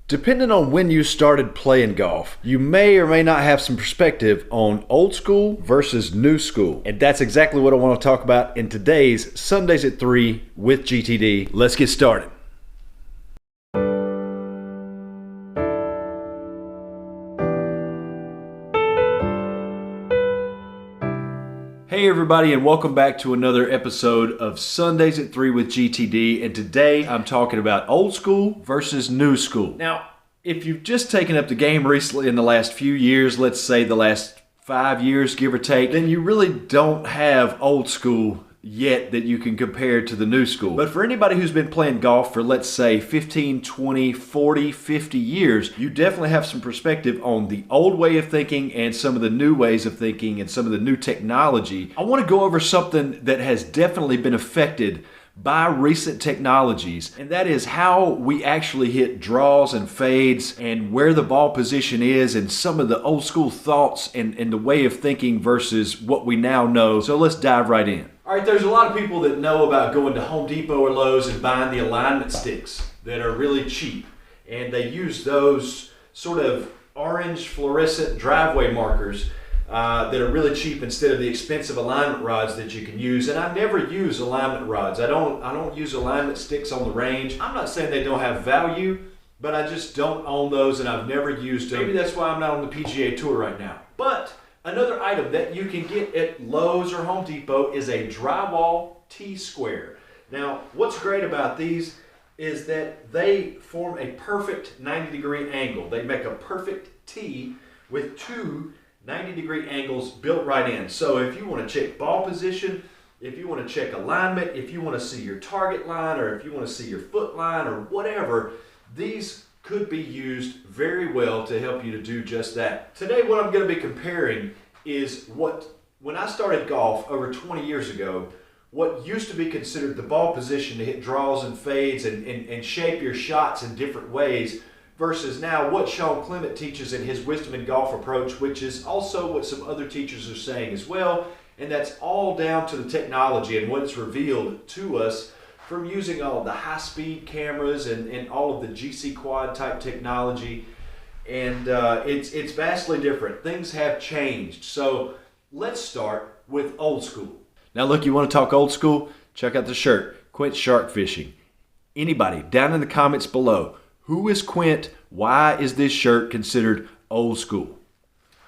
Depending on when you started playing golf, you may or may not have some perspective on old school versus new school. And that's exactly what I want to talk about in today's Sundays at 3 with GTD. Let's get started. Hey everybody, and welcome back to another episode of Sundays at 3 with GTD. And today I'm talking about old school versus new school. Now, if you've just taken up the game recently in the last few years, let's say the last 5 years, give or take, then you really don't have old school yet that you can compare to the new school. But for anybody who's been playing golf for, let's say, 15, 20, 40, 50 years, you definitely have some perspective on the old way of thinking and some of the new ways of thinking and some of the new technology. I want to go over something that has definitely been affected by recent technologies, and that is how we actually hit draws and fades and where the ball position is and some of the old school thoughts and the way of thinking versus what we now know. So let's dive right in. All right, there's a lot of people that know about going to Home Depot or Lowe's and buying the alignment sticks that are really cheap, and they use those sort of orange fluorescent driveway markers that are really cheap instead of the expensive alignment rods that you can use. And I never use alignment rods. I don't use alignment sticks on the range. I'm not saying they don't have value, but I just don't own those and I've never used them. Maybe that's why I'm not on the PGA Tour right now. But another item that you can get at Lowe's or Home Depot is a Drywall Tsquare. Now, what's great about these is that they form a perfect 90-degree angle. They make a perfect T with two 90-degree angles built right in. So if you want to check ball position, if you want to check alignment, if you want to see your target line, or if you want to see your foot line or whatever, these could be used very well to help you to do just that. Today what I'm going to be comparing is when I started golf over 20 years ago, what used to be considered the ball position to hit draws and fades and shape your shots in different ways versus now what Sean Clement teaches in his Wisdom in Golf approach, which is also what some other teachers are saying as well. And that's all down to the technology and what it's revealed to us from using all of the high-speed cameras and all of the GC quad type technology. And it's vastly different. Things have changed. So let's start with old school. Now look, you want to talk old school? Check out the shirt, Quint Shark Fishing. Anybody, down in the comments below, who is Quint? Why is this shirt considered old school?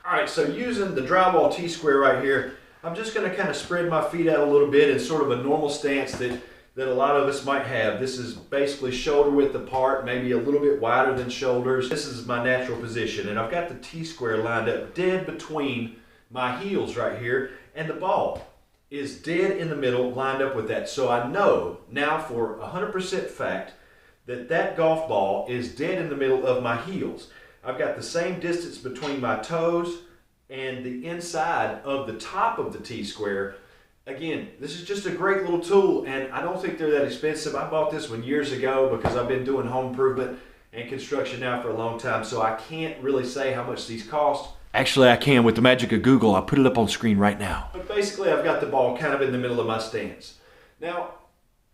All right, so using the Drywall Tsquare right here, I'm just going to kind of spread my feet out a little bit in sort of a normal stance that a lot of us might have. This is basically shoulder width apart, maybe a little bit wider than shoulders. This is my natural position, and I've got the T-square lined up dead between my heels right here, and the ball is dead in the middle, lined up with that. So I know now for 100% fact that golf ball is dead in the middle of my heels. I've got the same distance between my toes and the inside of the top of the T-square. Again, this is just a great little tool, and I don't think they're that expensive. I bought this one years ago because I've been doing home improvement and construction now for a long time, so I can't really say how much these cost. Actually, I can with the magic of Google. I'll put it up on screen right now. But basically, I've got the ball kind of in the middle of my stance. Now,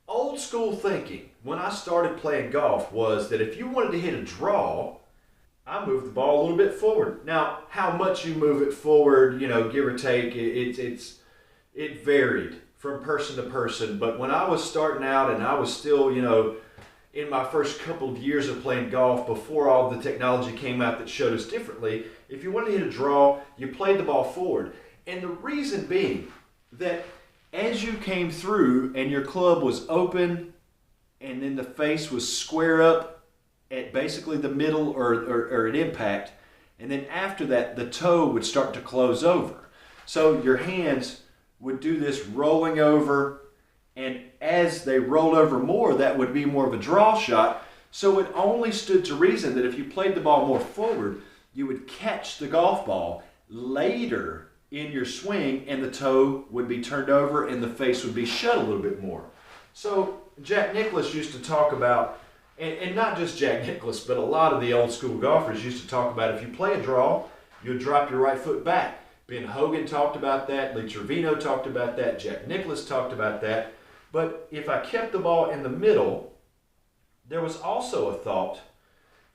old school thinking when I started playing golf was that if you wanted to hit a draw, I moved the ball a little bit forward. Now, how much you move it forward, give or take, it varied from person to person. But when I was starting out and I was still, in my first couple of years of playing golf before all the technology came out that showed us differently, if you wanted to hit a draw, you played the ball forward. And the reason being that as you came through and your club was open and then the face was square up at basically the middle or at impact, and then after that the toe would start to close over. So your hands would do this rolling over, and as they rolled over more, that would be more of a draw shot. So it only stood to reason that if you played the ball more forward, you would catch the golf ball later in your swing and the toe would be turned over and the face would be shut a little bit more. So Jack Nicklaus used to talk about, and not just Jack Nicklaus, but a lot of the old school golfers used to talk about if you play a draw, you would drop your right foot back. Ben Hogan talked about that, Lee Trevino talked about that, Jack Nicklaus talked about that. But if I kept the ball in the middle, there was also a thought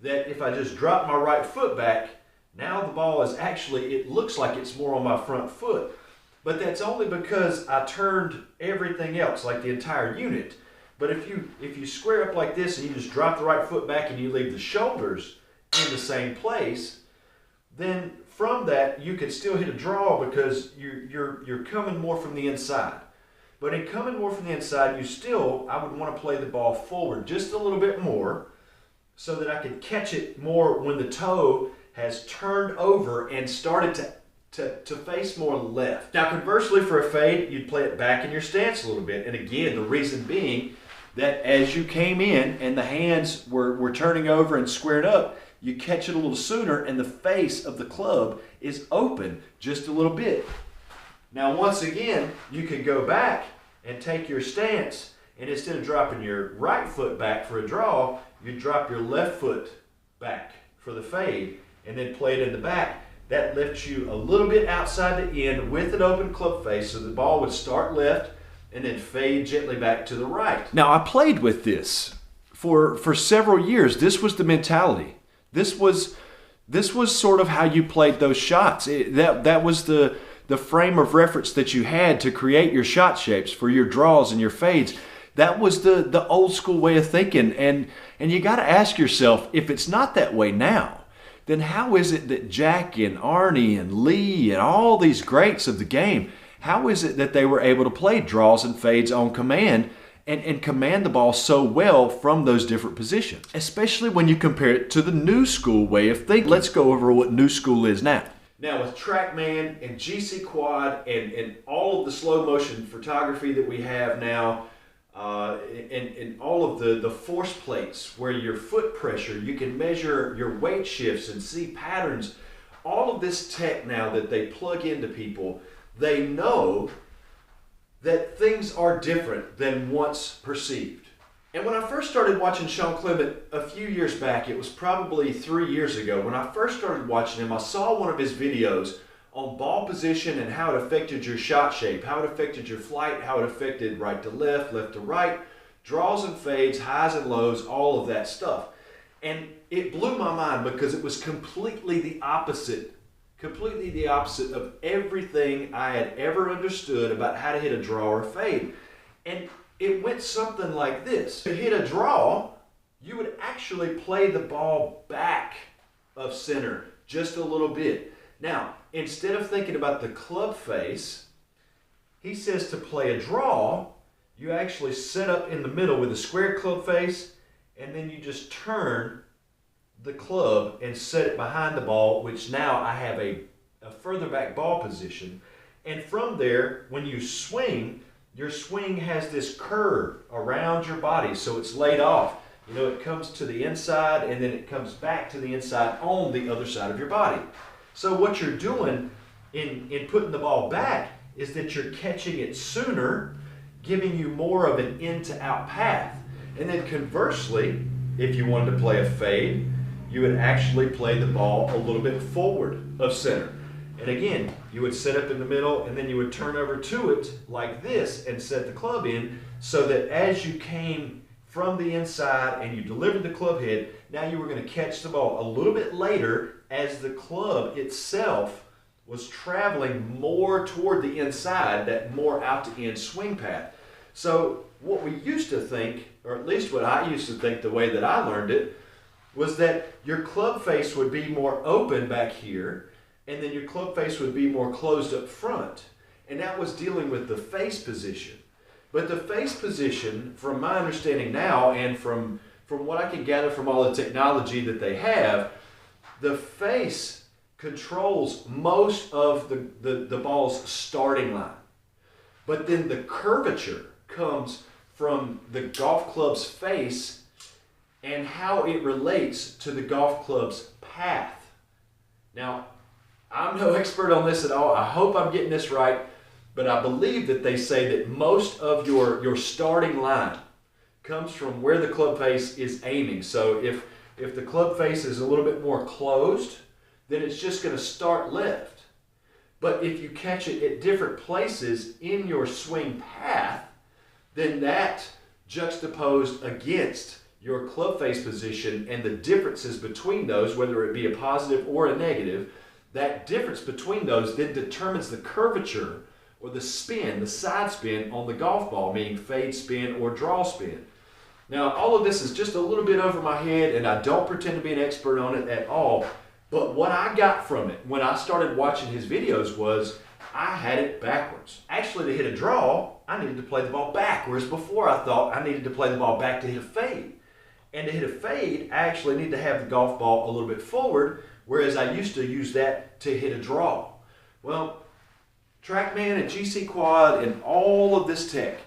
that if I just drop my right foot back, now the ball is actually, it looks like it's more on my front foot. But that's only because I turned everything else, like the entire unit. But if you square up like this and you just drop the right foot back and you leave the shoulders in the same place, then from that you can still hit a draw because you're coming more from the inside. But in coming more from the inside, I would want to play the ball forward just a little bit more so that I could catch it more when the toe has turned over and started to face more left. Now conversely, for a fade, you'd play it back in your stance a little bit. And again, the reason being that as you came in and the hands were turning over and squared up, you catch it a little sooner and the face of the club is open just a little bit. Now once again, you can go back and take your stance, and instead of dropping your right foot back for a draw, you drop your left foot back for the fade and then play it in the back. That lifts you a little bit outside the end with an open club face, so the ball would start left and then fade gently back to the right. Now I played with this for several years. This was the mentality. This was sort of how you played those shots. That was the frame of reference that you had to create your shot shapes for your draws and your fades. That was the old school way of thinking. And you got to ask yourself, if it's not that way now, then how is it that Jack and Arnie and Lee and all these greats of the game, how is it that they were able to play draws and fades on command and command the ball so well from those different positions? Especially when you compare it to the new school way of thinking. Let's go over what new school is now. Now with TrackMan and GC Quad and all of the slow motion photography that we have now, and all of the force plates where your foot pressure, you can measure your weight shifts and see patterns. All of this tech now that they plug into people, they know that things are different than once perceived. And when I first started watching Sean Clement a few years back, it was probably 3 years ago, when I first started watching him, I saw one of his videos on ball position and how it affected your shot shape, how it affected your flight, how it affected right to left to right, draws and fades, highs and lows, all of that stuff. And it blew my mind because it was completely the opposite of everything I had ever understood about how to hit a draw or fade. And it went something like this. To hit a draw, you would actually play the ball back of center just a little bit. Now, instead of thinking about the club face, he says to play a draw, you actually set up in the middle with a square club face, and then you just turn the club and set it behind the ball, which now I have a further back ball position. And from there, when you swing, your swing has this curve around your body, so it's laid off. You know, it comes to the inside, and then it comes back to the inside on the other side of your body. So what you're doing in putting the ball back is that you're catching it sooner, giving you more of an in to out path. And then conversely, if you wanted to play a fade, you would actually play the ball a little bit forward of center. And again, you would set up in the middle and then you would turn over to it like this and set the club in, so that as you came from the inside and you delivered the club head, now you were going to catch the ball a little bit later as the club itself was traveling more toward the inside, that more out to in swing path. So what we used to think, or at least what I used to think the way that I learned it, was that your club face would be more open back here, and then your club face would be more closed up front. And that was dealing with the face position. But the face position, from my understanding now, and from what I can gather from all the technology that they have, the face controls most of the ball's starting line. But then the curvature comes from the golf club's face and how it relates to the golf club's path. Now, I'm no expert on this at all. I hope I'm getting this right, but I believe that they say that most of your starting line comes from where the club face is aiming. So if the club face is a little bit more closed, then it's just going to start left. But if you catch it at different places in your swing path, then that juxtaposed against your club face position and the differences between those, whether it be a positive or a negative, that difference between those then determines the curvature or the spin, the side spin on the golf ball, meaning fade spin or draw spin. Now, all of this is just a little bit over my head, and I don't pretend to be an expert on it at all, but what I got from it when I started watching his videos was I had it backwards. Actually, to hit a draw, I needed to play the ball backwards. Before, I thought I needed to play the ball back to hit a fade. And to hit a fade, I actually need to have the golf ball a little bit forward, whereas I used to use that to hit a draw. Well, TrackMan and GC Quad and all of this tech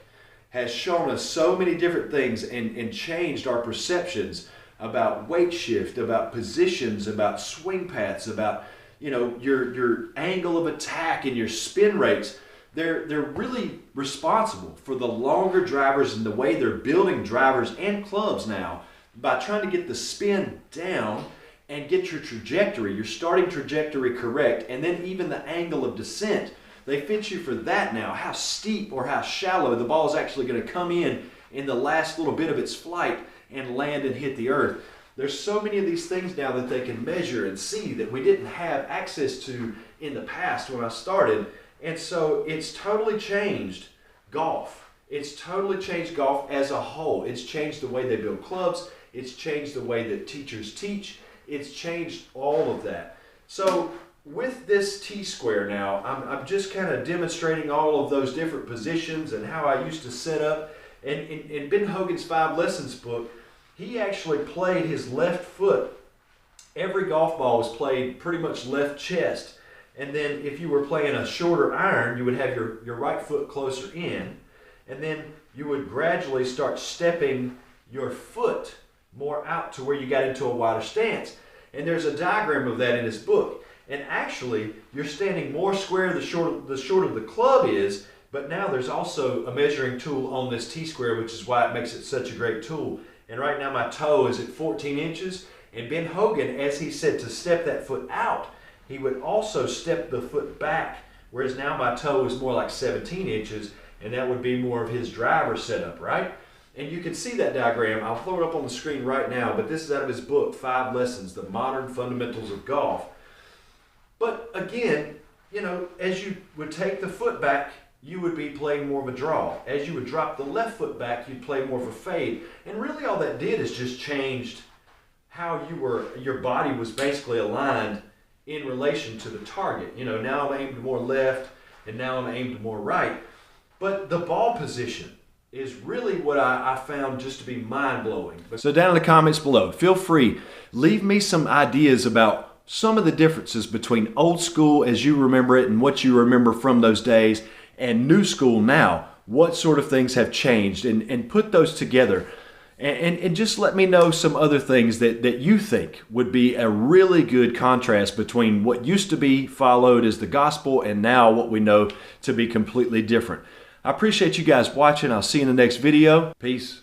has shown us so many different things and changed our perceptions about weight shift, about positions, about swing paths, about your angle of attack and your spin rates. They're really responsible for the longer drivers and the way they're building drivers and clubs now by trying to get the spin down and get your trajectory, your starting trajectory correct, and then even the angle of descent. They fit you for that now, how steep or how shallow the ball is actually going to come in the last little bit of its flight and land and hit the earth. There's so many of these things now that they can measure and see that we didn't have access to in the past when I started. And so it's totally changed golf. It's totally changed golf as a whole. It's changed the way they build clubs. It's changed the way that teachers teach. It's changed all of that. So with this T-square now, I'm just kind of demonstrating all of those different positions and how I used to set up. And in Ben Hogan's 5 Lessons book, he actually played his left foot. Every golf ball was played pretty much left chest. And then if you were playing a shorter iron, you would have your right foot closer in. And then you would gradually start stepping your foot more out to where you got into a wider stance. And there's a diagram of that in his book. And actually, you're standing more square the shorter the club is, but now there's also a measuring tool on this T-square, which is why it makes it such a great tool. And right now my toe is at 14 inches. And Ben Hogan, as he said to step that foot out, he would also step the foot back, whereas now my toe is more like 17 inches, and that would be more of his driver setup, right? And you can see that diagram. I'll throw it up on the screen right now, but this is out of his book, 5 Lessons, The Modern Fundamentals of Golf. But again, as you would take the foot back, you would be playing more of a draw. As you would drop the left foot back, you'd play more of a fade. And really all that did is just changed how your body was basically aligned in relation to the target. Now I'm aimed more left, and now I'm aimed more right. But the ball position is really what I found just to be mind-blowing. So down in the comments below, feel free, leave me some ideas about some of the differences between old school as you remember it and what you remember from those days and new school now. What sort of things have changed, and put those together. And just let me know some other things that you think would be a really good contrast between what used to be followed as the gospel and now what we know to be completely different. I appreciate you guys watching. I'll see you in the next video. Peace.